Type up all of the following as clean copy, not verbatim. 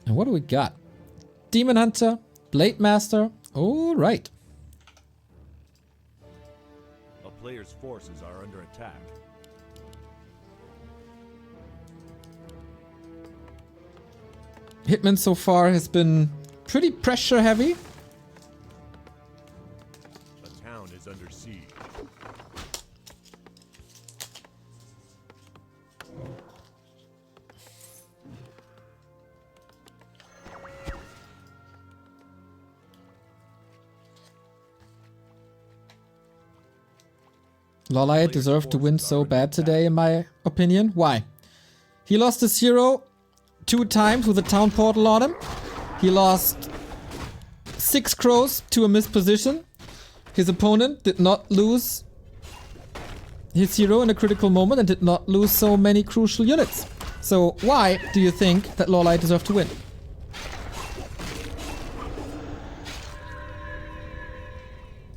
And what do we got? Demon Hunter, Blade Master. All right. A player's forces are under attack. Hitman so far has been pretty pressure heavy. The town is under siege. Lolai deserved to win so bad today, in my opinion. Why? He lost his hero 2 times with a town portal on him. He lost 6 crows to a missed position. His opponent did not lose his hero in a critical moment and did not lose so many crucial units. So why do you think that Lolai deserved to win?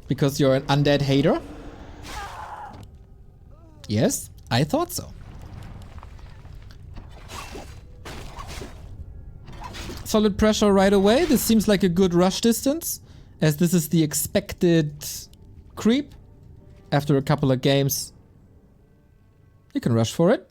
Because you're an undead hater? Yes, I thought so. Solid pressure right away. This seems like a good rush distance, as this is the expected creep. After a couple of games, you can rush for it.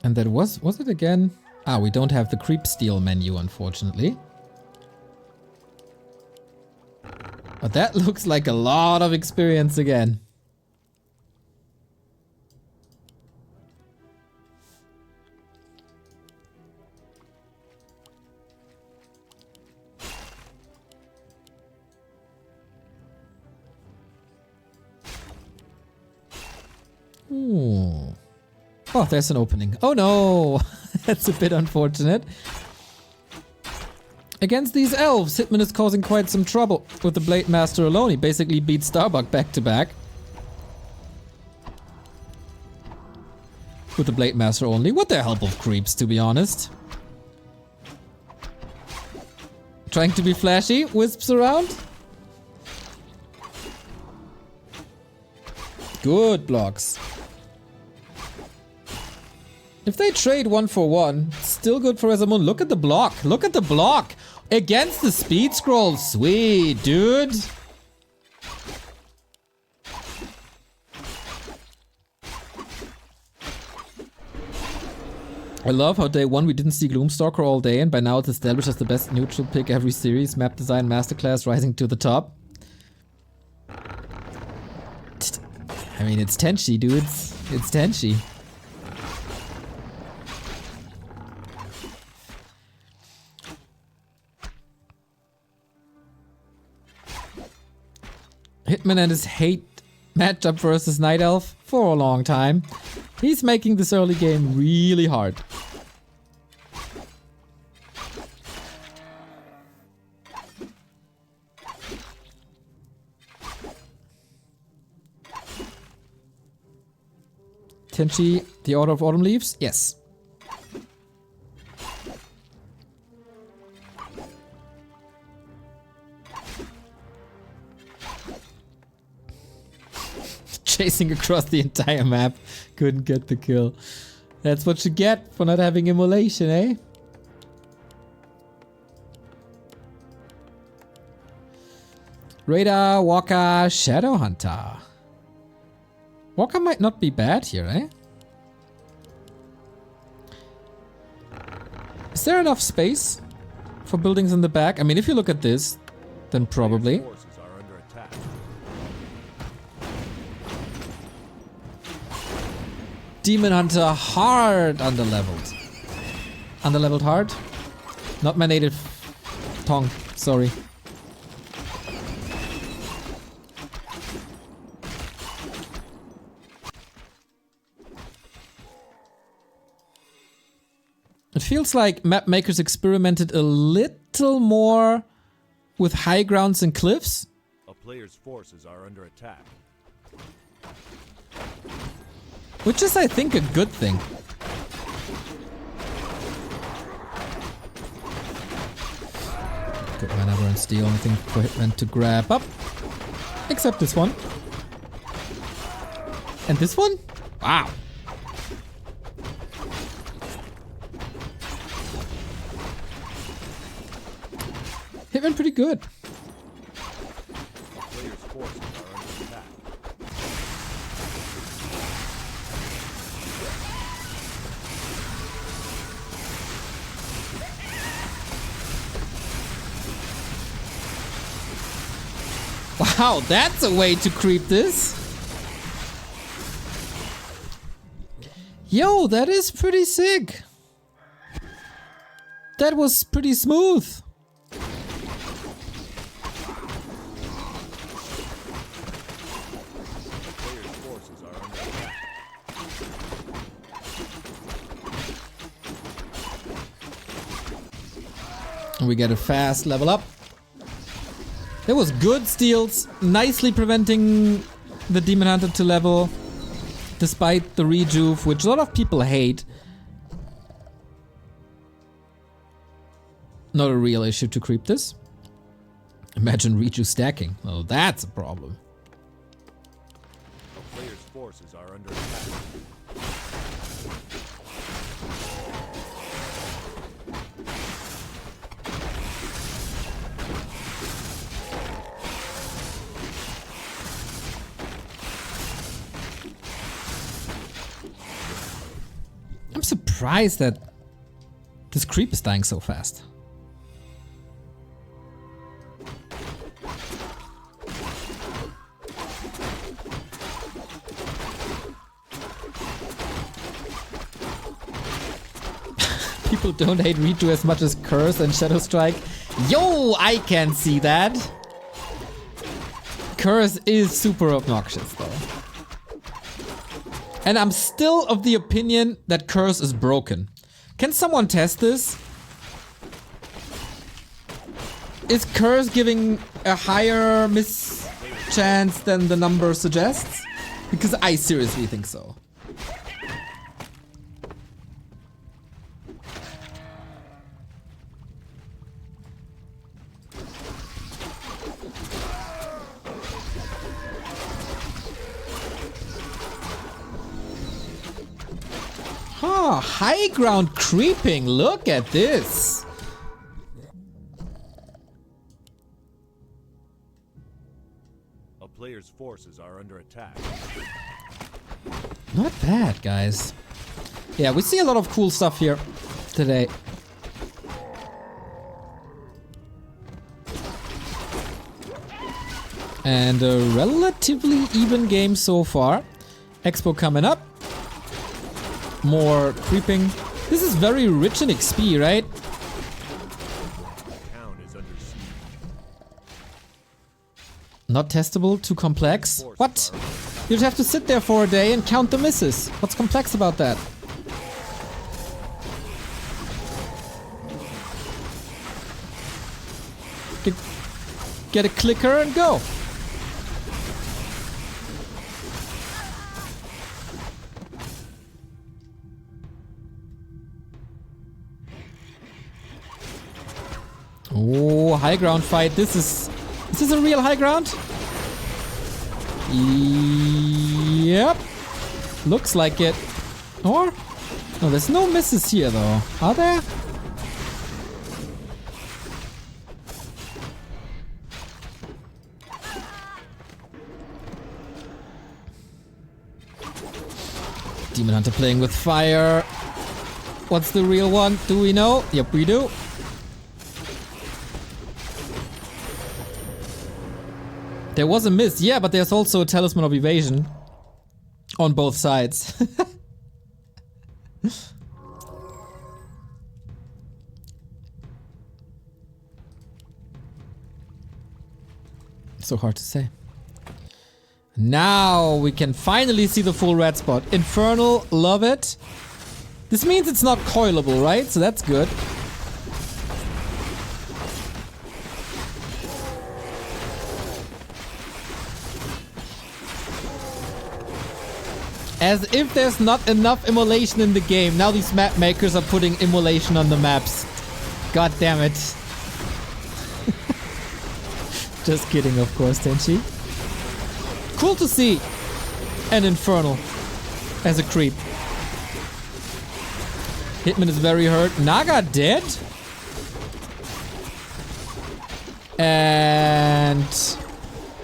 And that was it again? Ah, we don't have the creep steal menu, unfortunately. But that looks like a lot of experience again. Ooh. Oh, there's an opening. Oh no! That's a bit unfortunate. Against these elves, Hitman is causing quite some trouble with the Blade Master alone. He basically beat Starbuck back to back. With the Blade Master only, with the help of creeps, to be honest. Trying to be flashy, wisps around. Good blocks. If they trade 1 for 1, still good for RazerMoon. Look at the block. Look at the block. Against the speed scroll. Sweet, dude. I love how day 1 we didn't see Gloomstalker all day, and by now it's established as the best neutral pick every series. Map design masterclass rising to the top. I mean, it's Tenchi, dudes. It's Tenchi. Hitman and his hate matchup versus Night Elf for a long time. He's making this early game really hard. Tenchi, the Order of Autumn Leaves? Yes. Chasing across the entire map. Couldn't get the kill. That's what you get for not having immolation, eh? Radar, Walker, Shadow Hunter. Walker might not be bad here, eh? Is there enough space for buildings in the back? I mean, if you look at this, then probably. Demon Hunter hard underleveled. Underleveled hard? Not my native tongue, sorry. It feels like map makers experimented a little more with high grounds and cliffs. A player's forces are under attack. Which is, I think, a good thing. Good mana burn steal. Anything for Hitman to grab up. Except this one. And this one? Wow. Hitman pretty good. Players' forces are under attack. Wow, that's a way to creep this. Yo, that is pretty sick. That was pretty smooth. Players' forces are under attack. We get a fast level up. There was good steals, nicely preventing the Demon Hunter to level, despite the rejuve, which a lot of people hate. Not a real issue to creep this. Imagine rejuve stacking. Oh, that's a problem. A player's forces are under attack. I'm surprised that this creep is dying so fast. People don't hate Redo as much as Curse and Shadow Strike. Yo, I can see that. Curse is super obnoxious though. And I'm still of the opinion that Curse is broken. Can someone test this? Is Curse giving a higher miss chance than the number suggests? Because I seriously think so. Oh, high ground creeping. Look at this. A player's forces are under attack. Not bad, guys. Yeah, we see a lot of cool stuff here today. And a relatively even game so far. Expo coming up. More creeping. This is very rich in XP, right? The town is under siege. Not testable, too complex. What? You'd have to sit there for a day and count the misses. What's complex about that? Get a clicker and go. Oh, high ground fight. Is this a real high ground? Yep. Looks like it. Or? No, there's no misses here though. Are there? Demon Hunter playing with fire. What's the real one? Do we know? Yep, we do. There was a miss, yeah, but there's also a Talisman of Evasion on both sides. So hard to say. Now we can finally see the full red spot. Infernal, love it. This means it's not coilable, right? So that's good. As if there's not enough immolation in the game. Now these map makers are putting immolation on the maps. God damn it. Just kidding, of course, Tenchi. Cool to see an Infernal as a creep. Hitman is very hurt. Naga dead? And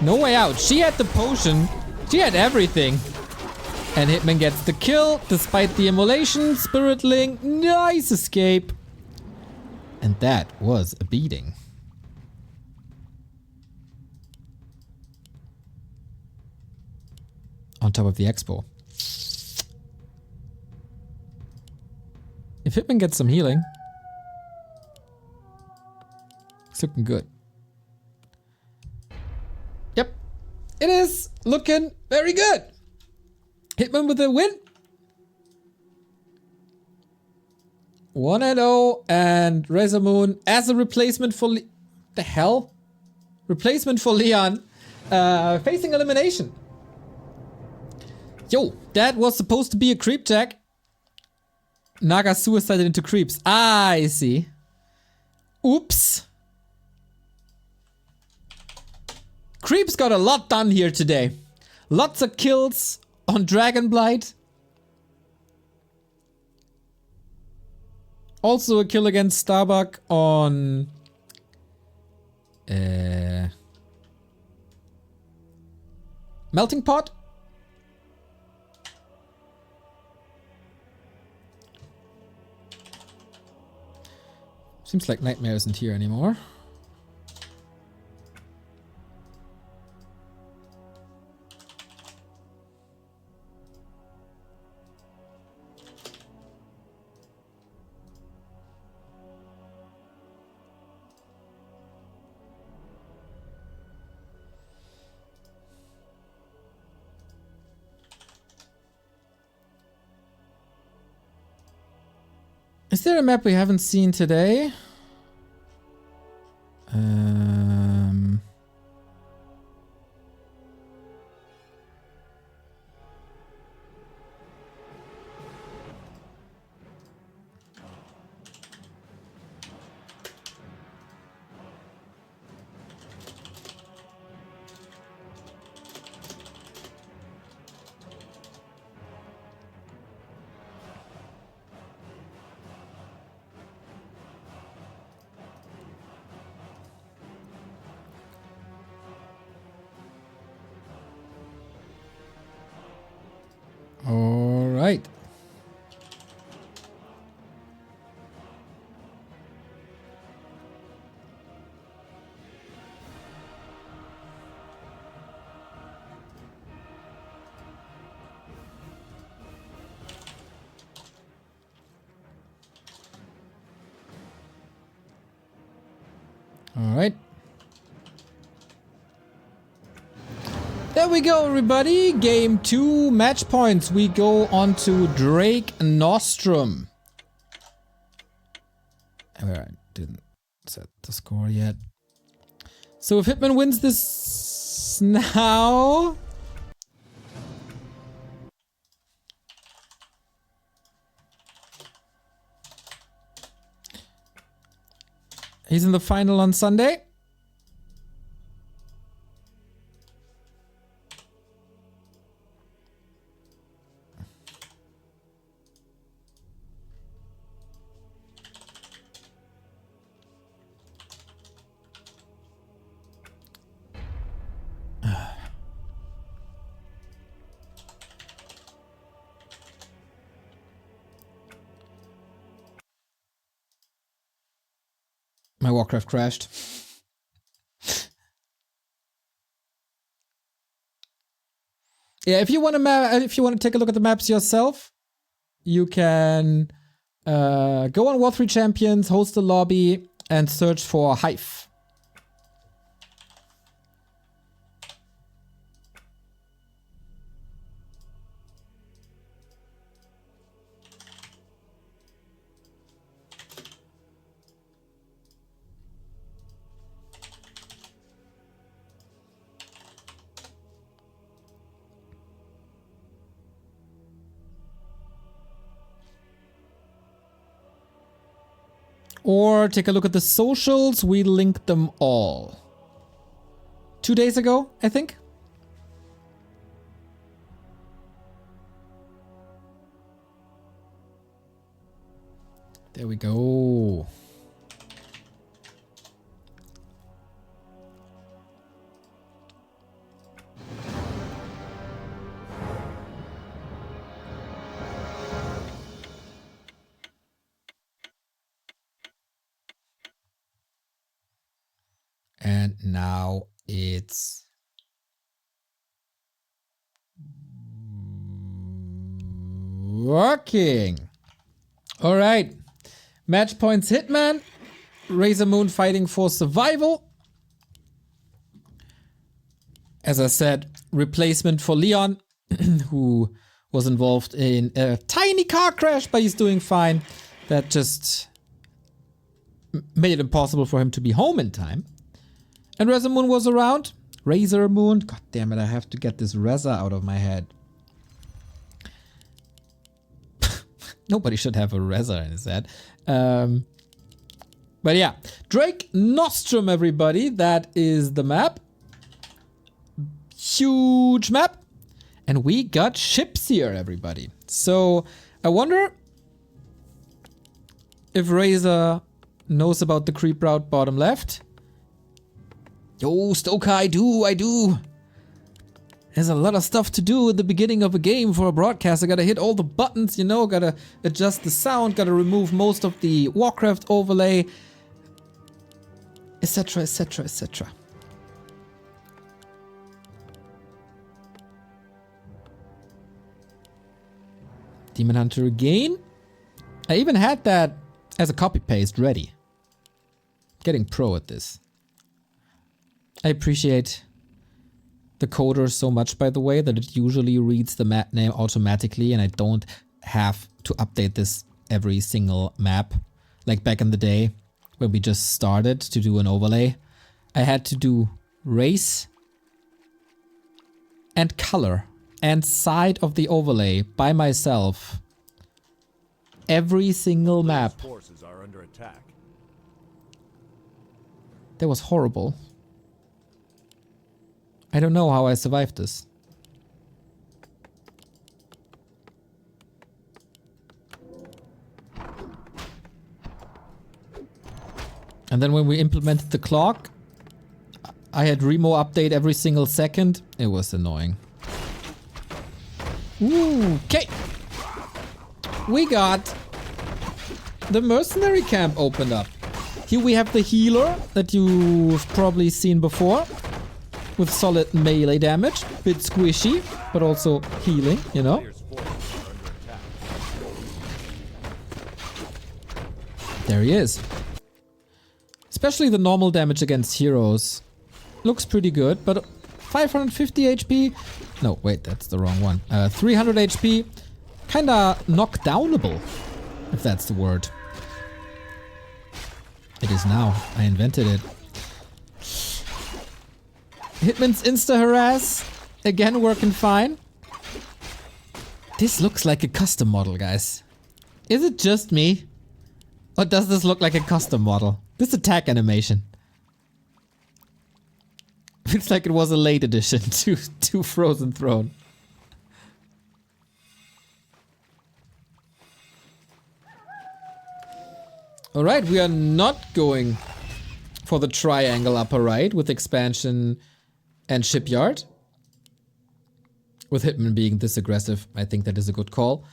no way out. She had the potion. She had everything. And Hitman gets the kill despite the immolation. Spirit Link. Nice escape. And that was a beating. On top of the expo. If Hitman gets some healing, it's looking good. Yep, it is looking very good. Hitman with a win. 1-0 and RazerMoon as a replacement for the hell? Replacement for Leon, facing elimination. Yo, that was supposed to be a creep tag. Naga suicided into creeps. Ah, I see. Oops. Creeps got a lot done here today. Lots of kills on Dragonblight. Also a kill against Starbuck on... Melting Pot? Seems like Nightmare isn't here anymore. Is there a map we haven't seen today? All right. All right. There we go, everybody. Game 2, match points. We go on to Drake Nostrum. Where I didn't set the score yet. So if Hitman wins this now... He's in the final on Sunday. My Warcraft crashed. Yeah, if you want to take a look at the maps yourself, you can go on War 3 Champions, host a lobby, and search for Hive. Or take a look at the socials. We linked them all 2 days ago, I think. There we go. And now it's working. All right. Match points Hitman. RazerMoon fighting for survival. As I said, replacement for Leon, who was involved in a tiny car crash, but he's doing fine. That just made it impossible for him to be home in time. And RazerMoon was around. RazerMoon. God damn it, I have to get this Razer out of my head. Nobody should have a Razer in his head. But yeah. Drake Nostrum, everybody. That is the map. Huge map. And we got ships here, everybody. So I wonder if Razer knows about the creep route bottom left. Yo, Stoker, I do. There's a lot of stuff to do at the beginning of a game for a broadcast. I gotta hit all the buttons, you know, gotta adjust the sound, gotta remove most of the Warcraft overlay, etc, etc, etc. Demon Hunter again. I even had that as a copy-paste ready. Getting pro at this. I appreciate the coder so much, by the way, that it usually reads the map name automatically and I don't have to update this every single map. Like back in the day when we just started to do an overlay, I had to do race and color and side of the overlay by myself. Every single map. Forces are under attack. That was horrible. I don't know how I survived this. And then when we implemented the clock, I had Remo update every single second. It was annoying. Okay. We got the mercenary camp opened up. Here we have the healer that you've probably seen before. With solid melee damage, bit squishy, but also healing, you know. There he is. Especially the normal damage against heroes looks pretty good, but 550 HP. No, wait, that's the wrong one. 300 HP, kinda knockdownable, if that's the word. It is now. I invented it. Hitman's insta-harass, again working fine. This looks like a custom model, guys. Is it just me? Or does this look like a custom model? This attack animation. It's like it was a late addition to Frozen Throne. Alright, we are not going for the triangle upper right with expansion and shipyard. With Hitman being this aggressive, I think that is a good call.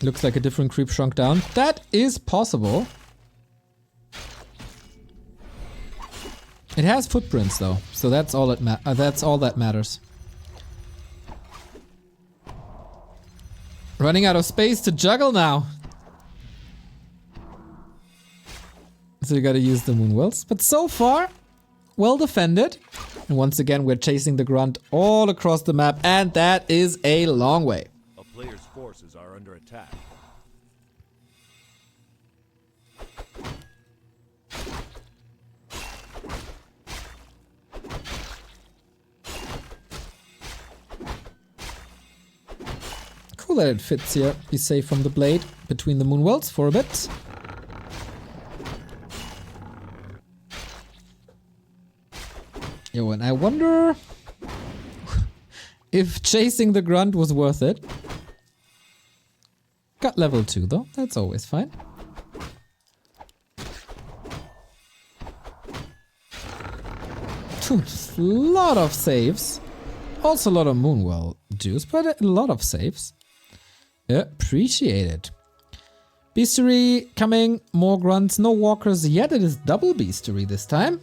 Looks like a different creep shrunk down. That is possible. It has footprints though, so that's all that matters. Running out of space to juggle now. So you gotta use the moon wells. But so far, well defended. And once again, we're chasing the grunt all across the map, and that is a long way. A player's forces are under attack. Cool that it fits here. Be safe from the blade between the moon worlds for a bit. Yo, and I wonder if chasing the grunt was worth it. Got level 2 though, that's always fine. A lot of saves. Also a lot of moonwell juice, but a lot of saves. Appreciate it. Beastery coming, more grunts, no walkers yet. It is double beastery this time.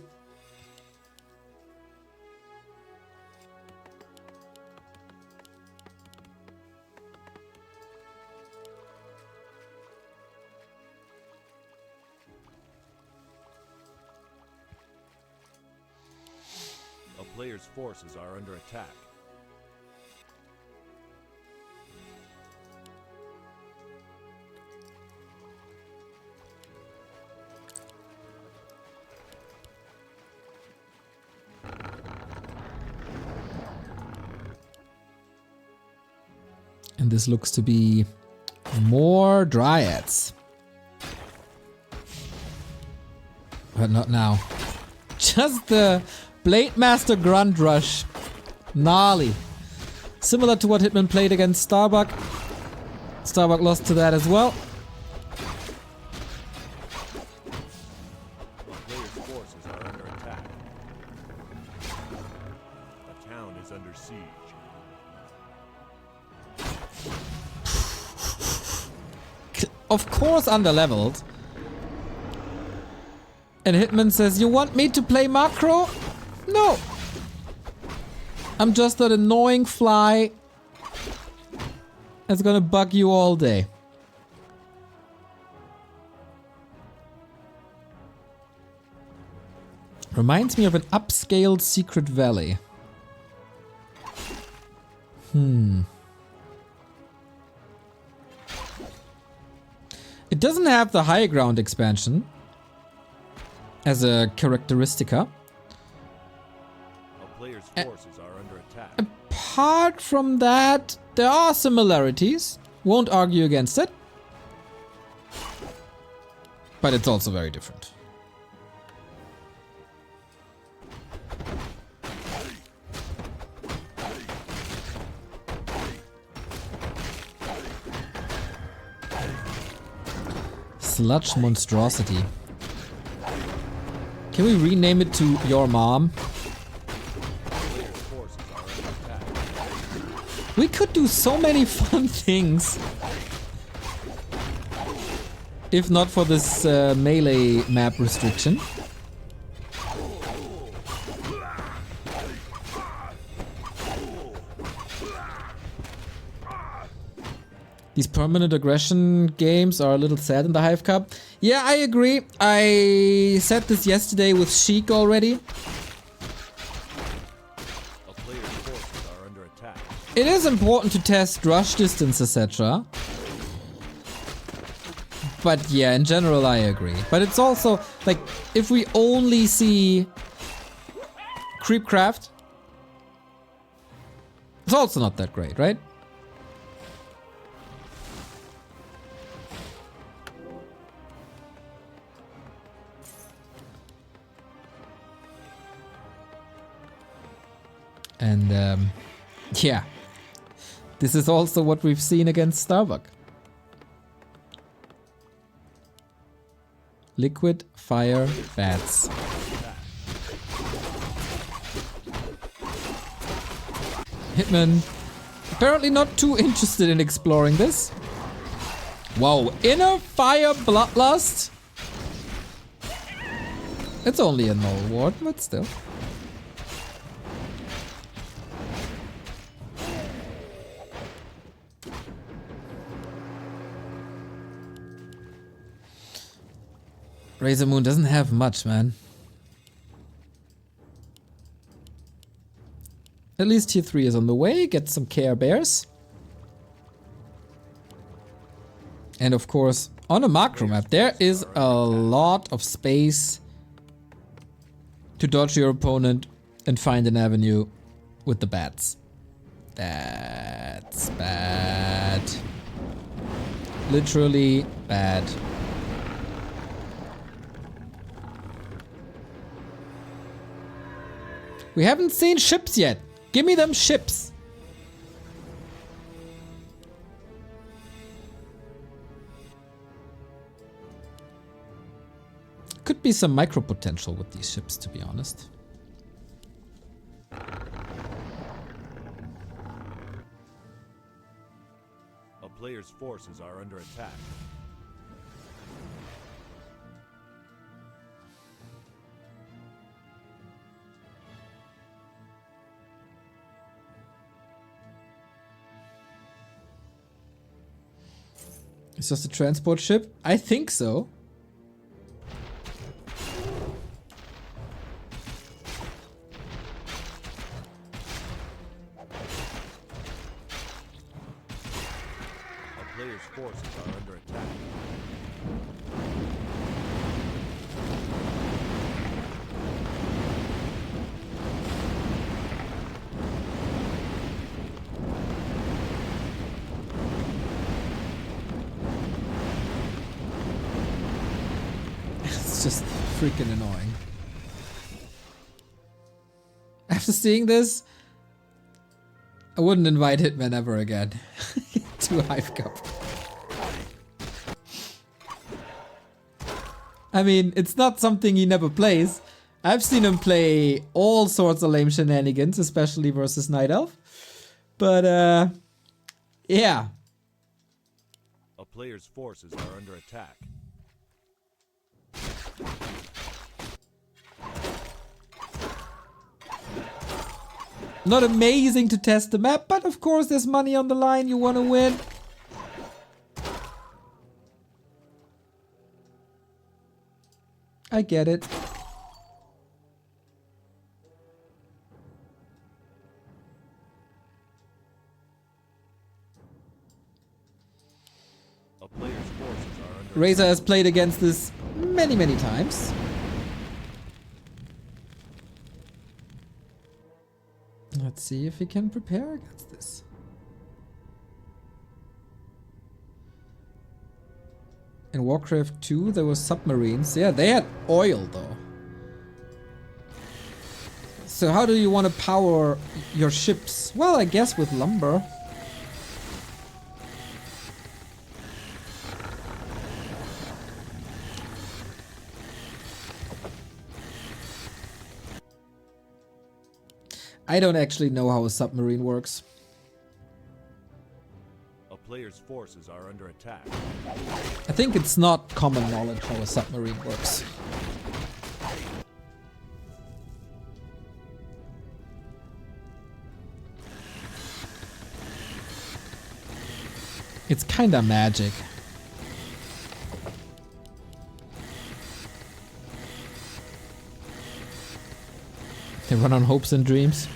A player's forces are under attack. And this looks to be more dryads. But not now. Just the Blade Master Grunt Rush. Gnarly. Similar to what Hitman played against Starbuck. Starbuck lost to that as well. The player's forces are under attack. The town is under siege. Of course underleveled. And Hitman says, you want me to play macro? No. I'm just that annoying fly that's gonna bug you all day. Reminds me of an upscaled Secret Valley. It doesn't have the high ground expansion as a characteristica. A player's forces are under attack. Apart from that, there are similarities. Won't argue against it. But it's also very different. Sludge monstrosity. Can we rename it to Your Mom? We could do so many fun things. If not for this melee map restriction. These permanent aggression games are a little sad in the Hive Cup. Yeah, I agree. I said this yesterday with Sheik already. It is important to test rush distance, etc. But yeah, in general I agree. But it's also, like, if we only see Creepcraft, it's also not that great, right? And yeah, this is also what we've seen against Starbuck. Liquid, fire, bats. Hitman apparently not too interested in exploring this. Whoa, inner fire bloodlust? It's only a null ward, but still. RazerMoon doesn't have much, man. At least tier 3 is on the way. Get some Care Bears. And of course, on a macro map, there is a lot of space to dodge your opponent and find an avenue with the bats. That's bad. Literally bad. We haven't seen ships yet. Give me them ships. Could be some micro potential with these ships, to be honest. A player's forces are under attack. Is this a transport ship? I think so. A player's forces are under attack. It's just freaking annoying. After seeing this, I wouldn't invite Hitman ever again to Hive Cup. I mean, it's not something he never plays. I've seen him play all sorts of lame shenanigans, especially versus Night Elf. But, yeah. A player's forces are under attack. Not amazing to test the map, but of course there's money on the line, you want to win. I get it. A player's forces are under Razor has played against this many, many times. Let's see if he can prepare against this. In Warcraft 2 there were submarines. Yeah, they had oil though. So how do you want to power your ships? Well, I guess with lumber. I don't actually know how a submarine works. A player's forces are under attack. I think it's not common knowledge how a submarine works. It's kinda magic. They run on hopes and dreams.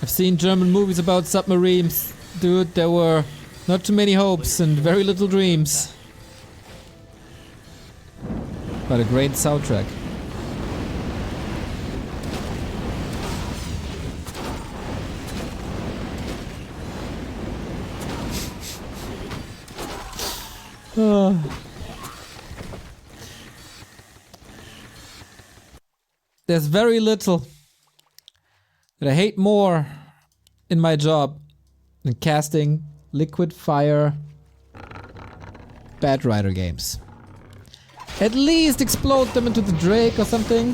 I've seen German movies about submarines. Dude, there were not too many hopes and very little dreams. But a great soundtrack. There's very little that I hate more in my job than casting liquid fire Bad Rider games. At least explode them into the Drake or something.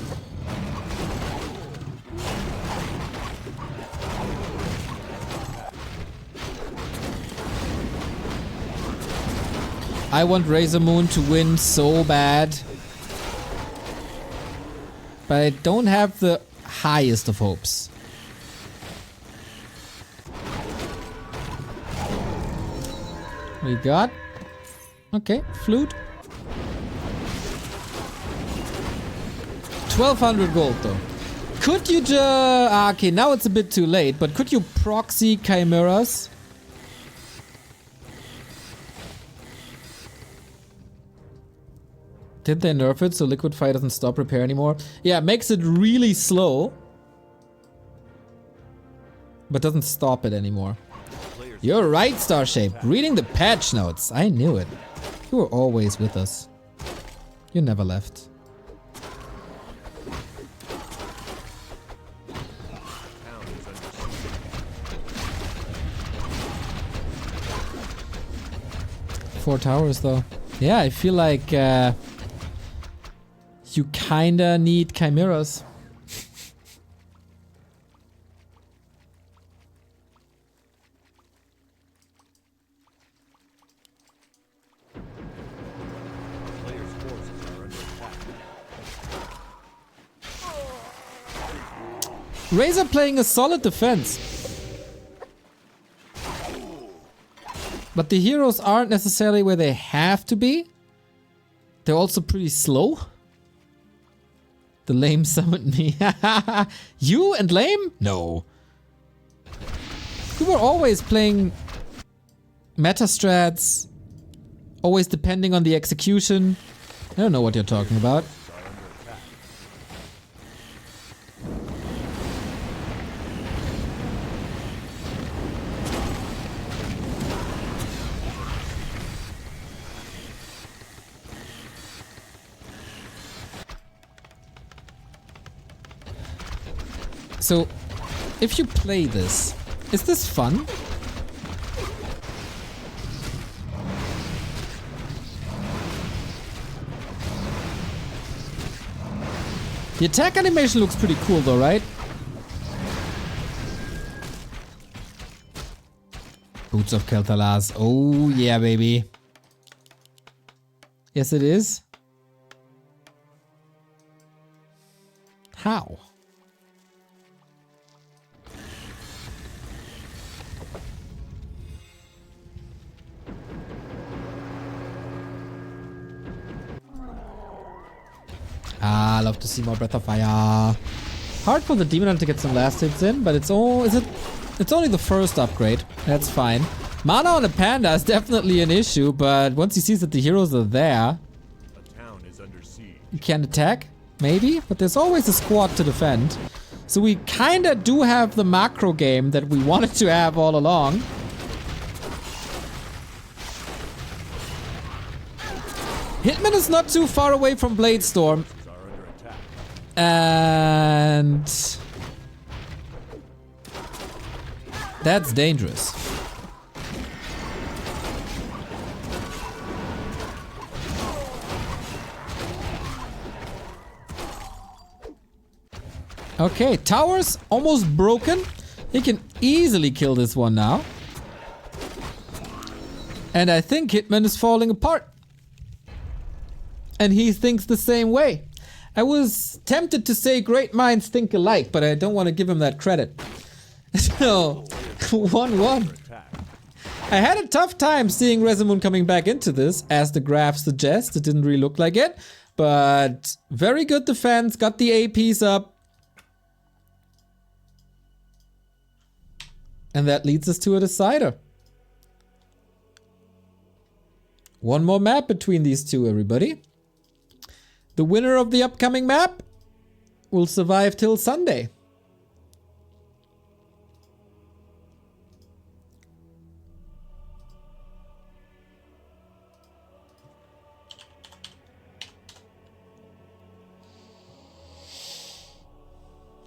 I want RazerMoon to win so bad. But I don't have the highest of hopes. We got... Okay, flute. 1200 gold though. Could you just... okay, now it's a bit too late, but could you proxy chimeras? Did they nerf it so liquid fire doesn't stop repair anymore? Yeah, it makes it really slow. But doesn't stop it anymore. You're right, Starshape. Reading the patch notes. I knew it. You were always with us. You never left. Four towers though. Yeah, I feel like you kinda need chimeras. Razor playing a solid defense. But the heroes aren't necessarily where they have to be. They're also pretty slow. The lame summoned me. You and lame? No. You were always playing meta strats. Always depending on the execution. I don't know what you're talking about. So, if you play this, is this fun? The attack animation looks pretty cool though, right? Boots of Kel'Thalas. Oh yeah, baby. Yes, it is. How? Ah, I love to see more Breath of Fire. Hard for the Demon Hunter to get some last hits in, but it's only the first upgrade. That's fine. Mana on a panda is definitely an issue, but once he sees that the heroes are there, A town is under siege. he can attack, maybe, but there's always a squad to defend. So we kinda do have the macro game that we wanted to have all along. Hitman is not too far away from Bladestorm. And that's dangerous. Okay, towers almost broken. He can easily kill this one now. And I think Hitman is falling apart. And he thinks the same way. I was tempted to say great minds think alike, but I don't want to give him that credit. So, 1-1. I had a tough time seeing RazerMoon coming back into this, as the graph suggests. It didn't really look like it, but very good defense, got the APs up. And that leads us to a decider. One more map between these two, everybody. The winner of the upcoming map will survive till Sunday.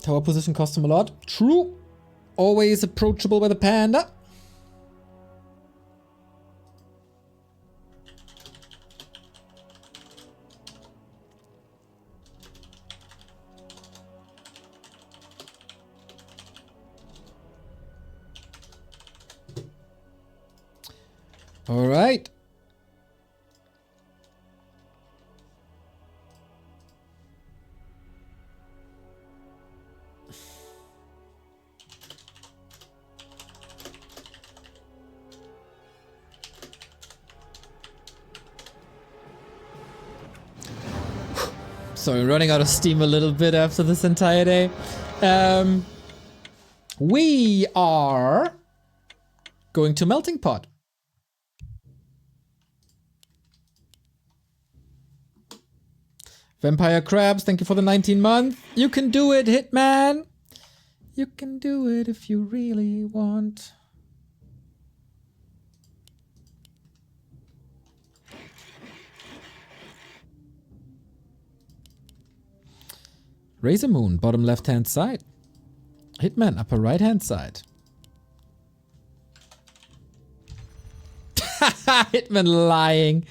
Tower position cost him a lot. True. Always approachable by the panda. All right. Sorry, running out of steam a little bit after this entire day. We are going to Melting Pot. Vampire Crabs, thank you for the 19 month. You can do it, Hitman. You can do it if you really want. RazerMoon, bottom left-hand side. Hitman, upper right-hand side. Hitman lying.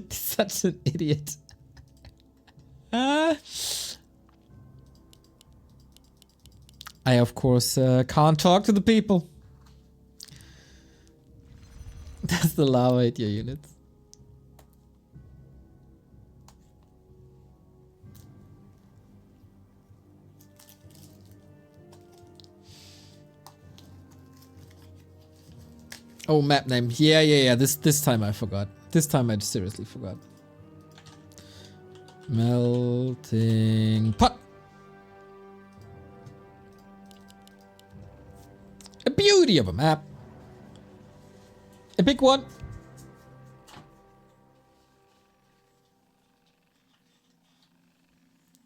Such an idiot. I, of course, can't talk to the people. That's the lava hit your units. Oh, map name. Yeah. This time I forgot. This time I seriously forgot. Melting pot. A beauty of a map. A big one.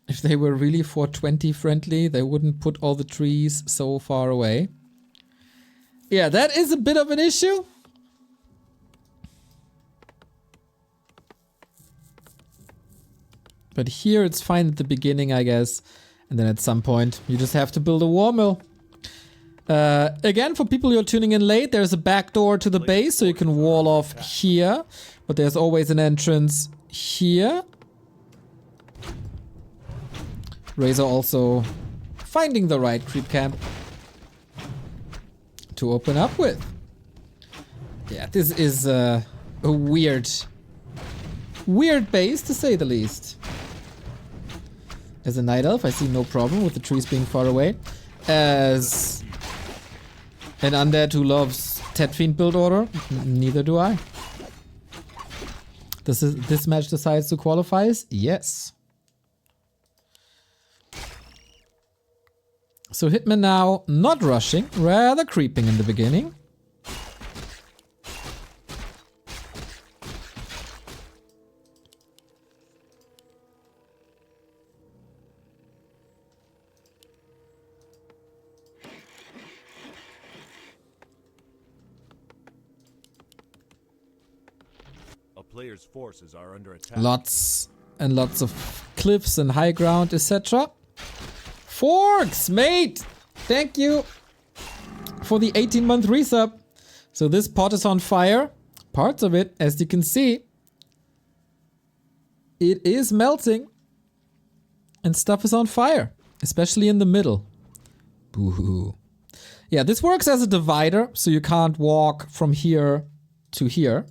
If they were really 420 friendly, they wouldn't put all the trees so far away. Yeah, that is a bit of an issue. But here it's fine at the beginning, I guess. And then at some point, you just have to build a war mill. Again, for people who are tuning in late, there's a back door to the base, so you can wall off here. But there's always an entrance here. Razor also finding the right creep camp to open up with. Yeah, this is a weird base to say the least. As a night elf, I see no problem with the trees being far away. As an undead who loves Tet Fiend build order, neither do I. This match decides to qualify? Yes. So Hitman now not rushing, rather creeping in the beginning. A player's forces are under attack. Lots and lots of cliffs and high ground, etc. Forks, mate! Thank you for the 18-month resub. So this pot is on fire. Parts of it, as you can see, it is melting. And stuff is on fire, especially in the middle. Boo-hoo. Yeah, this works as a divider, so you can't walk from here to here.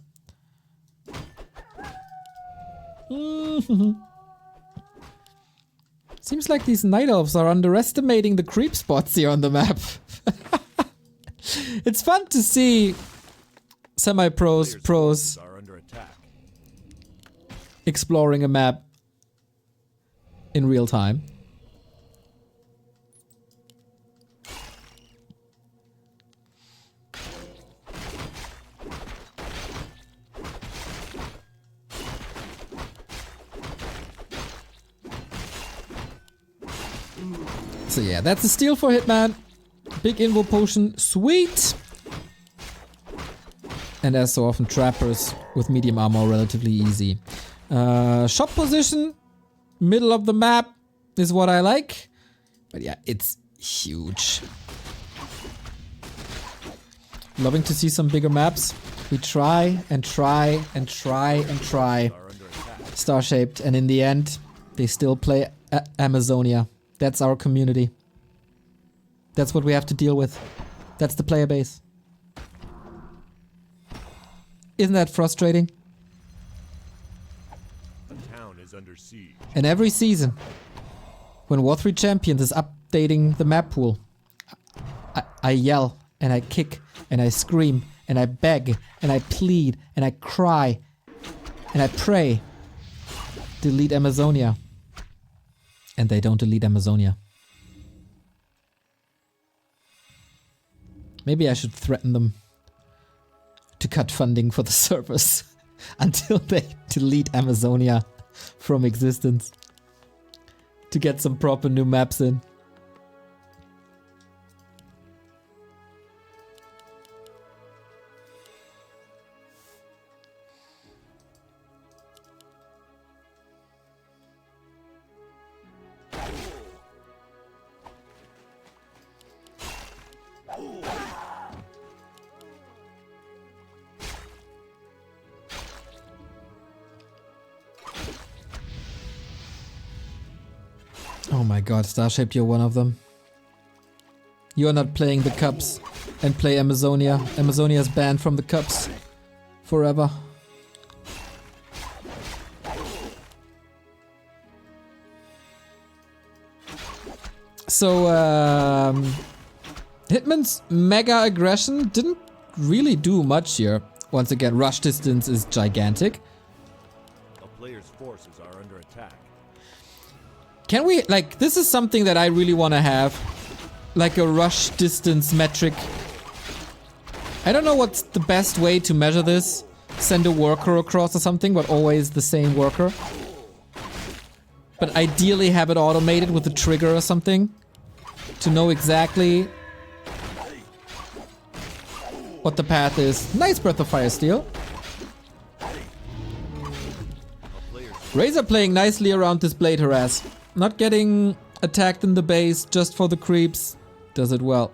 Seems like these night elves are underestimating the creep spots here on the map. It's fun to see semi-pros, pros exploring a map in real time. So yeah, that's a steal for Hitman. Big invo potion, sweet. And as so often, trappers with medium armor relatively easy. Shop position, middle of the map is what I like. But yeah, it's huge. Loving to see some bigger maps. We try and try and try and try. Star-shaped, and in the end, they still play Amazonia. That's our community. That's what we have to deal with. That's the player base. Isn't that frustrating? A town is under siege. And every season, when War 3 Champions is updating the map pool, I yell and I kick and I scream and I beg and I plead and I cry and I pray. Delete Amazonia. And they don't delete Amazonia. Maybe I should threaten them to cut funding for the servers until they delete Amazonia from existence. To get some proper new maps in. Oh my god, Starshaped, you're one of them. You're not playing the cups and play Amazonia. Amazonia's banned from the cups forever. So, Hitman's mega aggression didn't really do much here. Once again, rush distance is gigantic. A player's forces are under attack. Can we, like, this is something that I really want to have. Like a rush distance metric. I don't know what's the best way to measure this. Send a worker across or something, but always the same worker. But ideally have it automated with a trigger or something. To know exactly what the path is. Nice Breath of Fire steal. Razor playing nicely around this blade harass. Not getting attacked in the base just for the creeps. Does it well.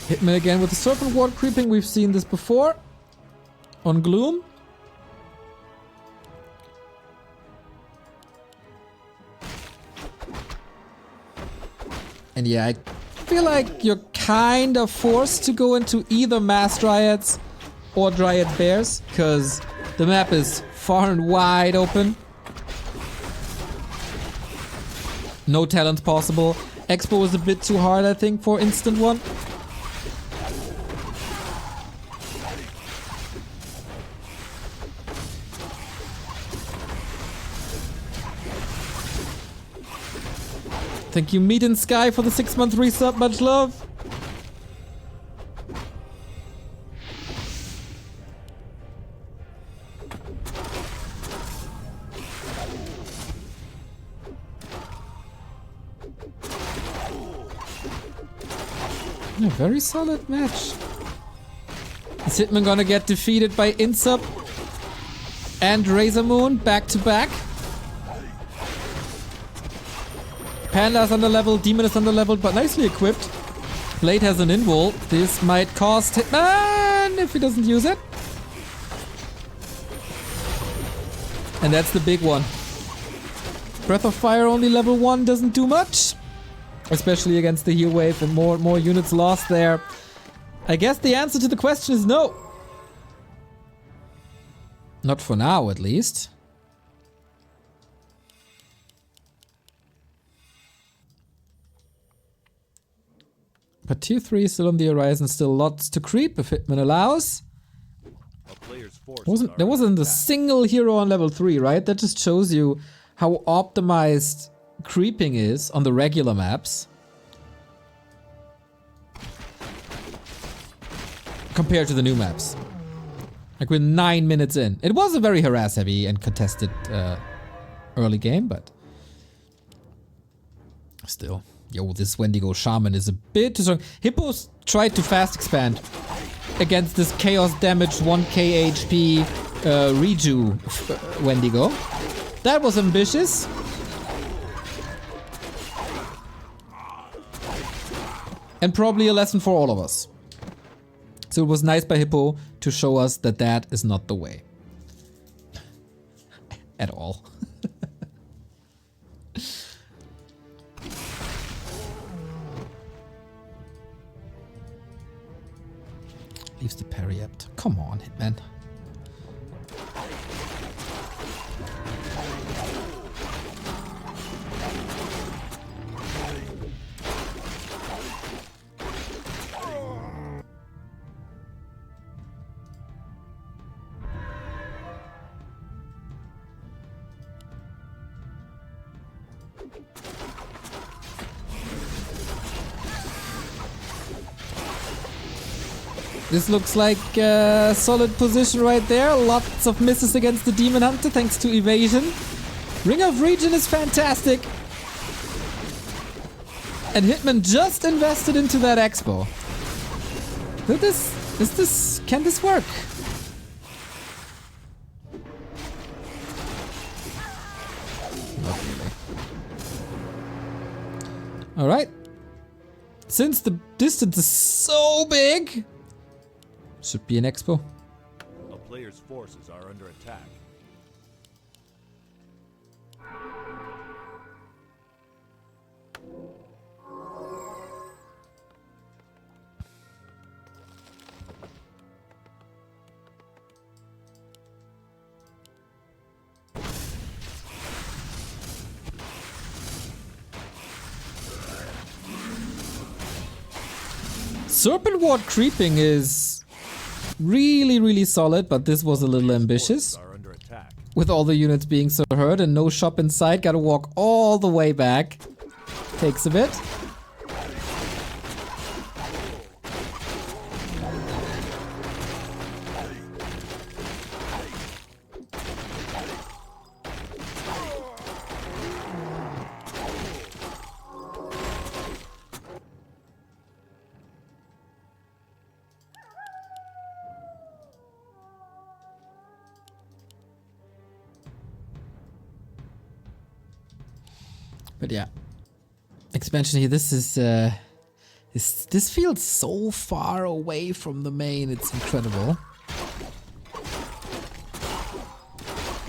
Hitman again with the Serpent Ward creeping. We've seen this before. On Gloom. And yeah, I feel like you're kind of forced to go into either Mass Dryads or Dryad Bears, because the map is far and wide open. No talent possible. Expo is a bit too hard, I think, for instant one. Thank you, Meat and Sky, for the 6-month resub. Much love. A very solid match. Is Hitman gonna get defeated by Insub and RazerMoon back to back? Panda's under level, Demon is under level, but nicely equipped. Blade has an invul. This might cost Hitman if he doesn't use it. And that's the big one. Breath of Fire only level 1 doesn't do much. Especially against the heal wave and more units lost there. I guess the answer to the question is no. Not for now, at least. But tier 3 is still on the horizon, still lots to creep if Hitman allows. There wasn't a single hero on level 3, right? That just shows you how optimized creeping is on the regular maps. Compared to the new maps. Like we're 9 minutes in. It was a very harass heavy and contested early game, but still. Yo, this Wendigo Shaman is a bit too strong. Hippos tried to fast expand against this chaos damage 1k HP Reju Wendigo. That was ambitious. And probably a lesson for all of us. So it was nice by Hippo to show us that that is not the way. At all. Leaves the parry up. Come on, Hitman. This looks like a solid position right there. Lots of misses against the Demon Hunter thanks to evasion. Ring of Region is fantastic. And Hitman just invested into that expo. Can this work? Not really. Alright. Since the distance is so big, should be an expo. A player's forces are under attack. Serpent Ward creeping is really solid, but this was a little ambitious. Are under attack. With all the units being so hurt and no shop in sight, gotta walk all the way back. Takes a bit. But yeah, expansion here. This is this feels so far away from the main. It's incredible.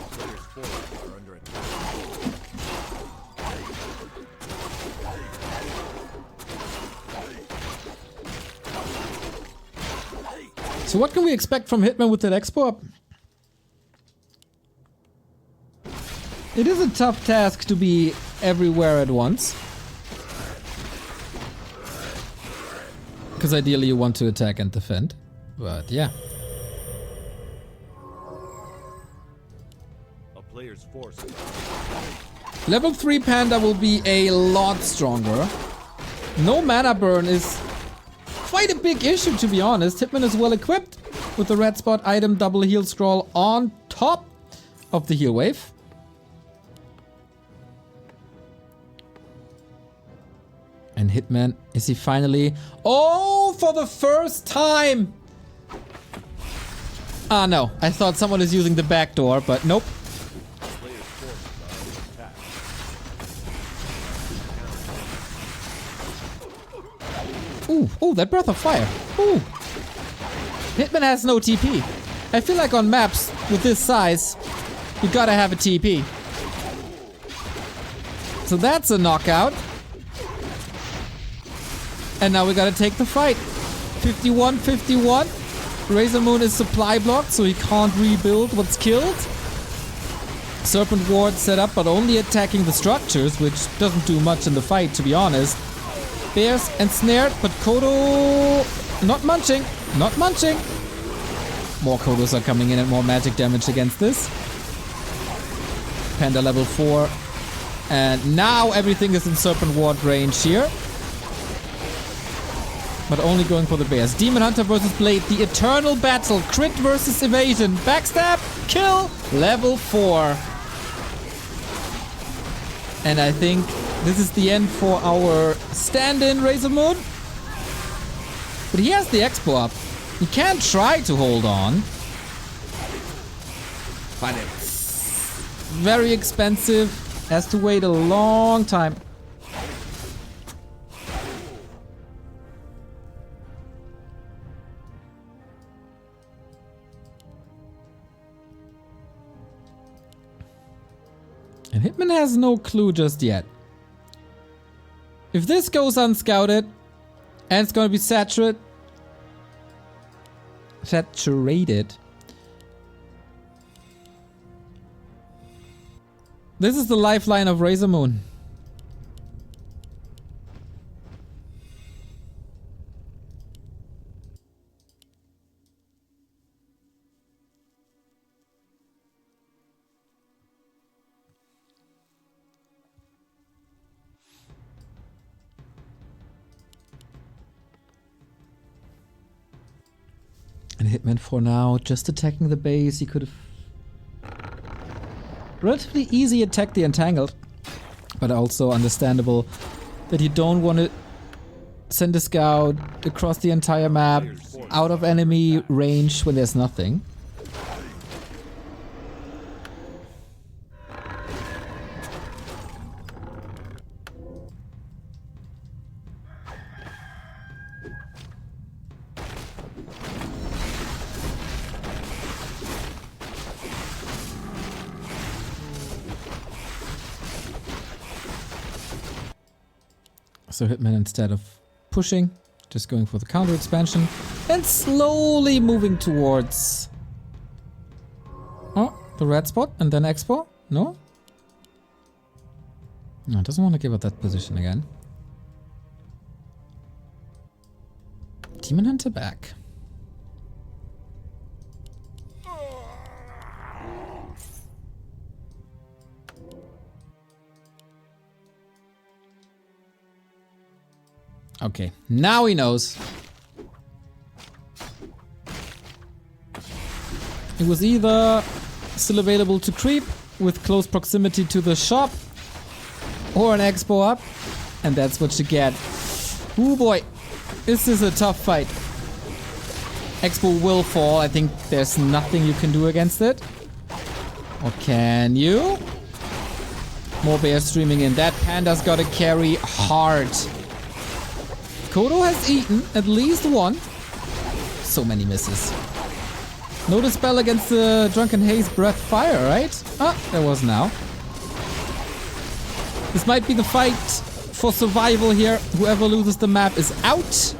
Player's forces are under attack. So what can we expect from Hitman with that expo up? It is a tough task to be everywhere at once. Because ideally you want to attack and defend. But yeah. A player's forces. Level 3 Panda will be a lot stronger. No mana burn is quite a big issue, to be honest. Hitman is well equipped with the red spot item double heal scroll on top of the heal wave. And Hitman, is he finally... Oh, for the first time! Ah, no. I thought someone is using the back door, but nope. Player's forces are under attack. Ooh, that breath of fire. Ooh. Hitman has no TP. I feel like on maps with this size, you gotta have a TP. So that's a knockout. And now we gotta take the fight. 51-51. RazerMoon is supply blocked, so he can't rebuild what's killed. Serpent Ward set up, but only attacking the structures, which doesn't do much in the fight, to be honest. Bears and snared, but Kodo not munching. Not munching. More Kodos are coming in and more magic damage against this. Panda level 4. And now everything is in Serpent Ward range here. But only going for the bears. Demon Hunter versus Blade. The eternal battle. Crit versus evasion. Backstab. Kill. Level 4. And I think this is the end for our stand-in RazerMoon. But he has the expo up. He can try to hold on. But it's very expensive. Has to wait a long time. And Hitman has no clue just yet. If this goes unscouted, and it's gonna be saturated. This is the lifeline of RazerMoon. And Hitman for now, just attacking the base. He could have relatively easy attack the Entangled, but also understandable that you don't want to send a scout across the entire map, out of enemy range when there's nothing. So Hitman, instead of pushing, just going for the counter expansion and slowly moving towards the red spot and then Expo. No, doesn't want to give up that position again. Demon Hunter back. Okay, now he knows. It was either still available to creep with close proximity to the shop or an expo up, and that's what you get. Ooh boy, this is a tough fight. Expo will fall. I think there's nothing you can do against it. Or can you? More bears streaming in. That panda's gotta carry hard. Kodo has eaten at least one. So many misses. No dispel against the Drunken Haze Breath Fire, right? Ah, there was now. This might be the fight for survival here. Whoever loses the map is out.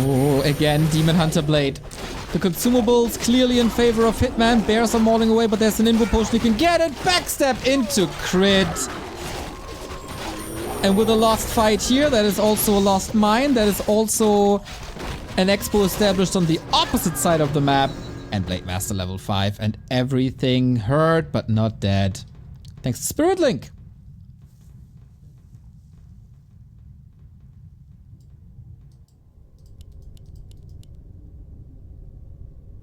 Oh, again, Demon Hunter Blade. The consumables clearly in favor of Hitman. Bears are mauling away, but there's an info potion. You can get it. Backstep into crit. And with a lost fight here, that is also a lost mine. That is also an expo established on the opposite side of the map. And Blade Master level 5. And everything hurt, but not dead. Thanks to Spirit Link.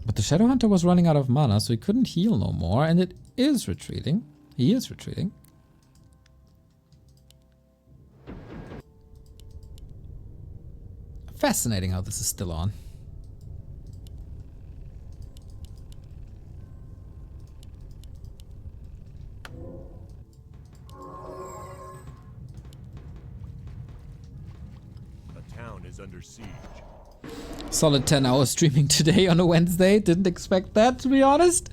But the Shadow Hunter was running out of mana, so he couldn't heal no more. And it is retreating. He is retreating. Fascinating how this is still on. The town is under siege. Solid 10 hours streaming today on a Wednesday. Didn't expect that, to be honest.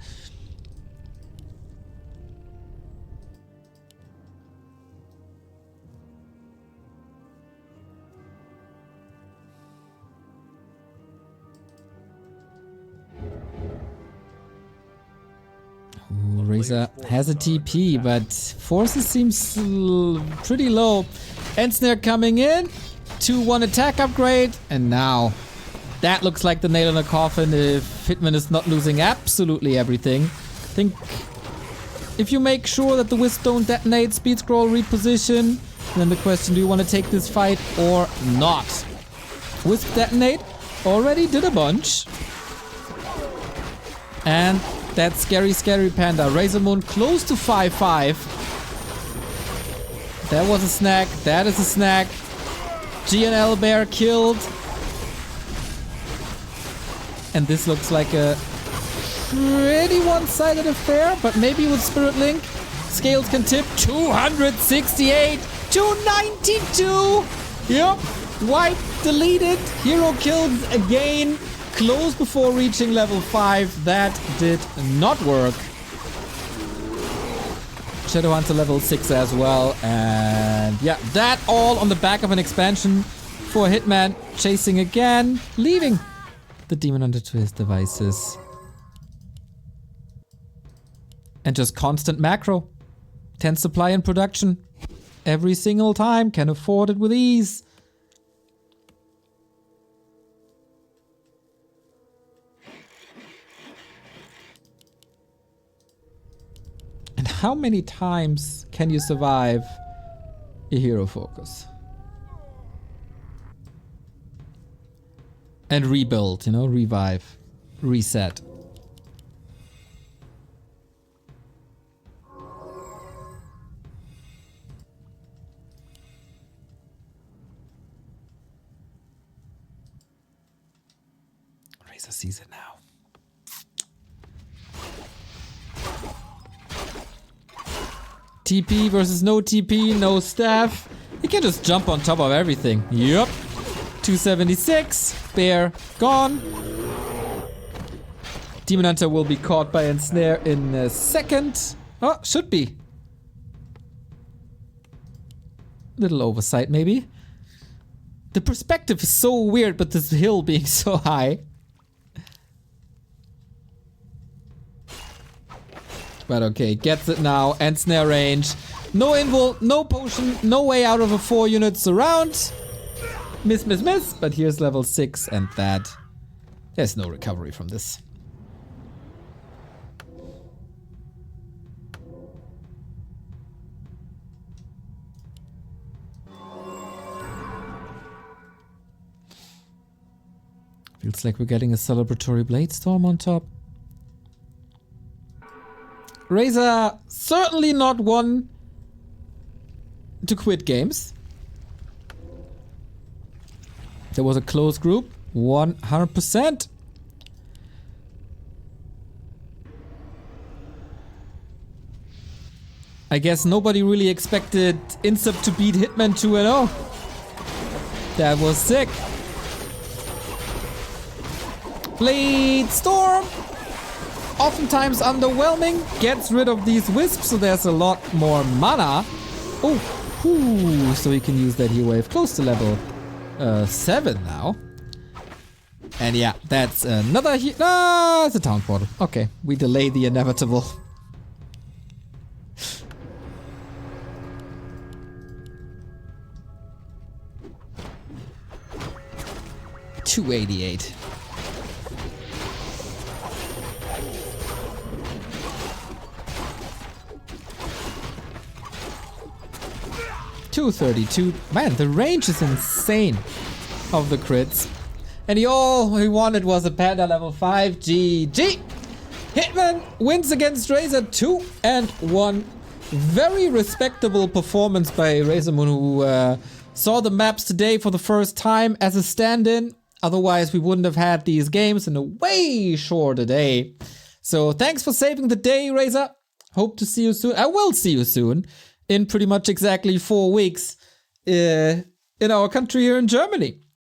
Razor has a TP, but forces seems pretty low. Ensnare coming in. 2-1 attack upgrade. And now that looks like the nail in the coffin if Hitman is not losing absolutely everything. I think if you make sure that the Wisp don't detonate, speed scroll, reposition, then the question, do you want to take this fight or not? Wisp detonate already did a bunch. And that scary, scary panda. RazerMoon close to 5-5. That was a snack. That is a snack. GNL Bear killed. And this looks like a pretty one-sided affair, but maybe with Spirit Link, scales can tip. 268 to 92. Yep. White deleted. Hero killed again. Close before reaching level 5. That did not work. Shadowhunter level 6 as well. And yeah, that all on the back of an expansion for Hitman. Chasing again. Leaving the Demon Hunter to his devices. And just constant macro. 10 supply and production. Every single time. Can afford it with ease. And how many times can you survive a hero focus? And rebuild, you know, revive, reset. Razor sees it now. TP versus no TP, no staff. He can just jump on top of everything. Yup. 276. Bear gone. Demon Hunter will be caught by Ensnare in a second. Oh, should be. Little oversight maybe. The perspective is so weird, but this hill being so high. But okay, gets it now. Ensnare range. No invul, no potion, no way out of a 4 units around. Miss, miss, miss. But here's level 6 and that. There's no recovery from this. Feels like we're getting a celebratory blade storm on top. Razor certainly not one to quit games. There was a close group, 100%. I guess nobody really expected Insub to beat Hitman 2-0. That was sick. Blade Storm! Oftentimes underwhelming, gets rid of these wisps, so there's a lot more mana. Oh, ooh, so we can use that heal wave close to level 7 now. And yeah, that's another it's a town portal. Okay, we delay the inevitable. $288. $232. Man, the range is insane of the crits. And all he wanted was a panda level 5. GG. Hitman wins against Razor 2-1. Very respectable performance by RazerMoon, who saw the maps today for the first time as a stand-in. Otherwise, we wouldn't have had these games in a way shorter day. So thanks for saving the day, Razor. Hope to see you soon. I will see you soon. In pretty much exactly 4 weeks in our country here in Germany.